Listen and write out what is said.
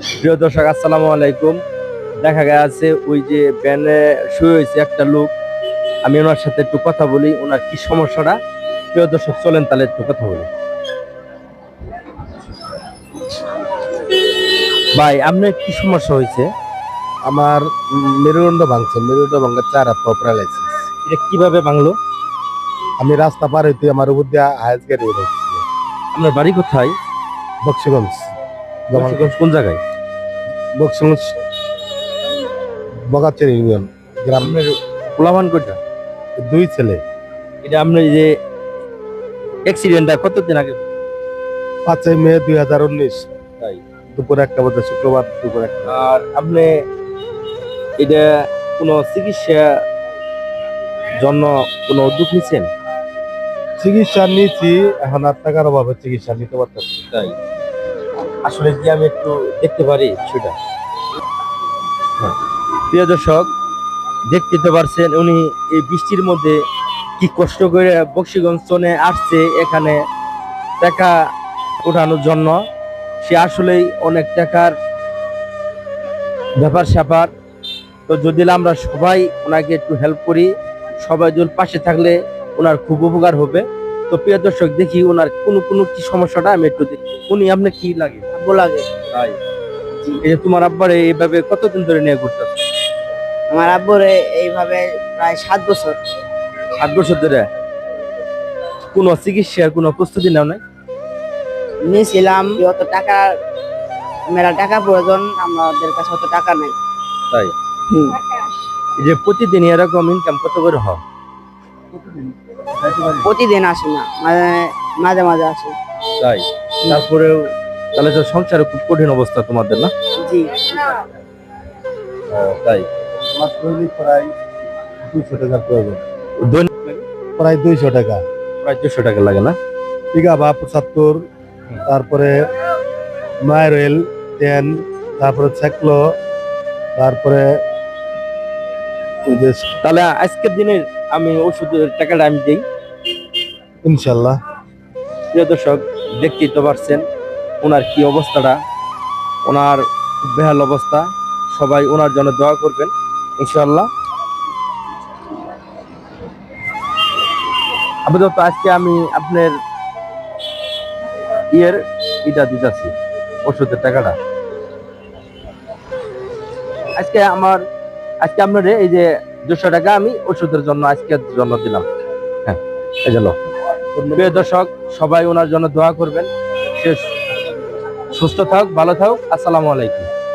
প্রিয় দর্শক, আসসালামু আলাইকুম। দেখা গেছে ওই যে ব্যানে শুয়ে হয়েছে একটা লোক। আমি ওনার সাথে একটু কথা বলি, ওনার কি সমস্যাটা। প্রিয় দর্শক, চলেন তাহলে একটু কথা বলি। ভাই, আপনার কি সমস্যা হয়েছে? আমার মেরুদণ্ড ভাঙছে, মেরুদণ্ড ভাঙার 4 হাত পা প্যারালাইসিস। এটা কিভাবে ভাঙলো? আমি রাস্তা পার হইতে আমার উপর দিয়ে হায়াস গাড়ি উঠেছিল। আপনার বাড়ি কোথায়? বক্সিগঞ্জ, বক্সিগঞ্জ কোন জায়গায়? বক্সিগঞ্জ বগাচের ইউনিয়ন গ্রাম। আপনার পোলাপান কোটা? 2 ছেলে। এটা আপনার এই যে অ্যাক্সিডেন্টটা কতদিন আগে? 5 মে 2019 তাই? দুপুর 1টা বাজে, শুক্রবার দুপুর 1টা। আর আপনি এটা কোনো চিকিৎসা জন্য কোনো উদ্যোগ নিচ্ছেন? চিকিৎসা নিয়েছি, এখন আর টাকার অভাবে চিকিৎসা নিতে পারতেছি না। তাই? আসলে কি আমি একটু দেখতে পারি সেটা? হ্যাঁ। প্রিয় দর্শক, দেখতে তো পারছেন উনি এই বৃষ্টির মধ্যে কি কষ্ট করে বক্সিগঞ্জ চলে আসছে এখানে টাকা ওঠানোর জন্য। সে আসলেই অনেক টাকার ব্যাপার স্যাপার। তো যদি আমরা সবাই ওনাকে একটু হেল্প করি, সবাই যদি পাশে থাকলে ওনার খুব উপকার হবে। তো প্রিয় দর্শক, দেখি ওনার কোন কি সমস্যাটা আমি একটু দেখি। উনি আপনার কি লাগে? আব্বু লাগে। তাই? এই যে তোমার আব্বার এইভাবে কতদিন ধরে নিয়ে ঘুরতেছে? আমার আব্বুর এইভাবে প্রায় 7 বছর। 7 বছর ধরে? কোনো চিকিৎসার কোনো প্রস্তুতি নেও নাই? নিয়েছিলাম, অত টাকা, মেলা টাকা প্রয়োজন, আমাদের কাছে অত টাকা নাই। তাই? হুম। এই যে প্রতিদিন এরকম ইনকাম কত করে হয়? প্রতিদিন আসি না, মানে মাঝে মাঝে আসি। তাই? তারপরেও তাহলে তো সংসারে খুব কঠিন অবস্থা তোমাদের, না? জি। তাই? আমার দৈনিক প্রায় 200 টাকার প্রয়োজন। দৈনিক প্রায় 200 টাকা। প্রায় 200 টাকা লাগে, না? টিকা বা 75, তারপরে মায়ের অয়েল 10, তারপরে ছাকলো, তারপরে ওই যে তাহলে আজকের দিনের আমি ওষুধের টাকাটা আমি দিই। ইনশাল্লাহ। প্রিয় দর্শক, দেখতেই তো পারছেন ওনার কি অবস্থাটা। ওনার খুব বেহাল অবস্থা। সবাই ওনার জন্য দোয়া করবেন ইনশাআল্লাহ। আপাতত আজকে আমি আপনার এটা দিতেছি, ওষুধের টাকাটা। আজকে আপনার এই যে 200 টাকা আমি ওষুধের জন্য আজকের জন্য দিলাম। হ্যাঁ, এই জন্য। প্রিয় দর্শক, সবাই ওনার জন্য দোয়া করবেন। সে সুস্থ থাক, ভালো থাক। আসসালামু আলাইকুম।